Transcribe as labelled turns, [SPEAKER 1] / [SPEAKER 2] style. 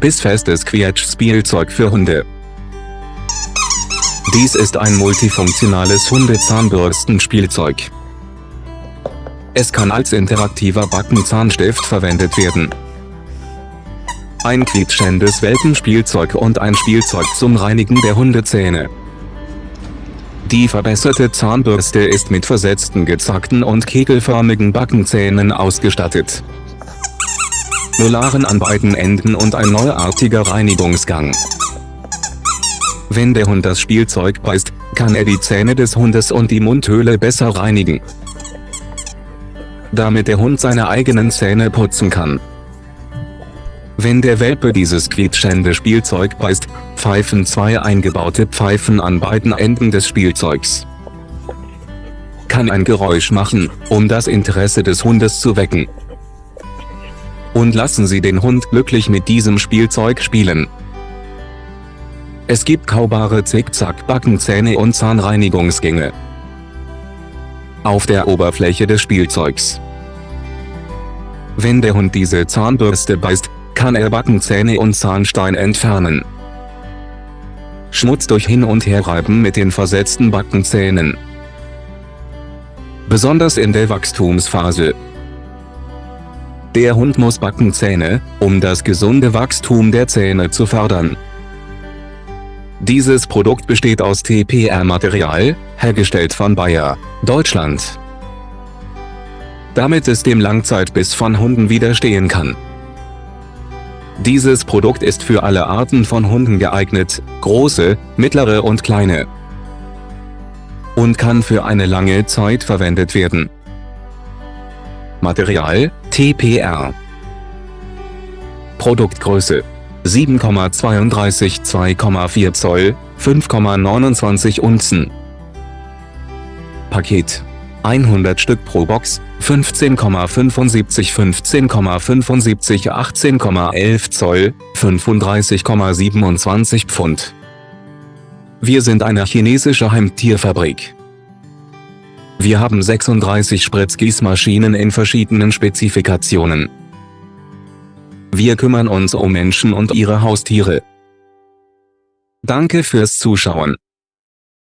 [SPEAKER 1] bissfestes Quietschspielzeug für Hunde. Dies ist ein multifunktionales Hundezahnbürstenspielzeug. Es kann als interaktiver Backenzahnstift verwendet werden. Ein quietschendes Welpenspielzeug und ein Spielzeug zum Reinigen der Hundezähne. Die verbesserte Zahnbürste ist mit versetzten gezackten und kegelförmigen Backenzähnen ausgestattet. Molaren an beiden Enden und ein neuartiger Reinigungsgang. Wenn der Hund das Spielzeug beißt, kann er die Zähne des Hundes und die Mundhöhle besser reinigen, damit der Hund seine eigenen Zähne putzen kann. Wenn der Welpe dieses quietschende Spielzeug beißt, pfeifen zwei eingebaute Pfeifen an beiden Enden des Spielzeugs. Kann ein Geräusch machen, um das Interesse des Hundes zu wecken. Und lassen Sie den Hund glücklich mit diesem Spielzeug spielen. Es gibt kaubare Zickzack-Backenzähne und Zahnreinigungsgänge auf der Oberfläche des Spielzeugs. Wenn der Hund diese Zahnbürste beißt, kann er Backenzähne und Zahnstein entfernen. Schmutz durch Hin- und Herreiben mit den versetzten Backenzähnen. Besonders in der Wachstumsphase. Der Hund muss Backenzähne, um das gesunde Wachstum der Zähne zu fördern. Dieses Produkt besteht aus TPR-Material, hergestellt von Bayer, Deutschland, damit es dem Langzeitbiss von Hunden widerstehen kann. Dieses Produkt ist für alle Arten von Hunden geeignet, große, mittlere und kleine, und kann für eine lange Zeit verwendet werden. Material: TPR. Produktgröße: 7,32 2,4 Zoll, 5,29 Unzen. Paket: 100 Stück pro Box, 15,75 15,75 18,11 Zoll, 35,27 Pfund. Wir sind eine chinesische Heimtierfabrik. Wir haben 36 Spritzgießmaschinen in verschiedenen Spezifikationen. Wir kümmern uns um Menschen und ihre Haustiere. Danke fürs Zuschauen.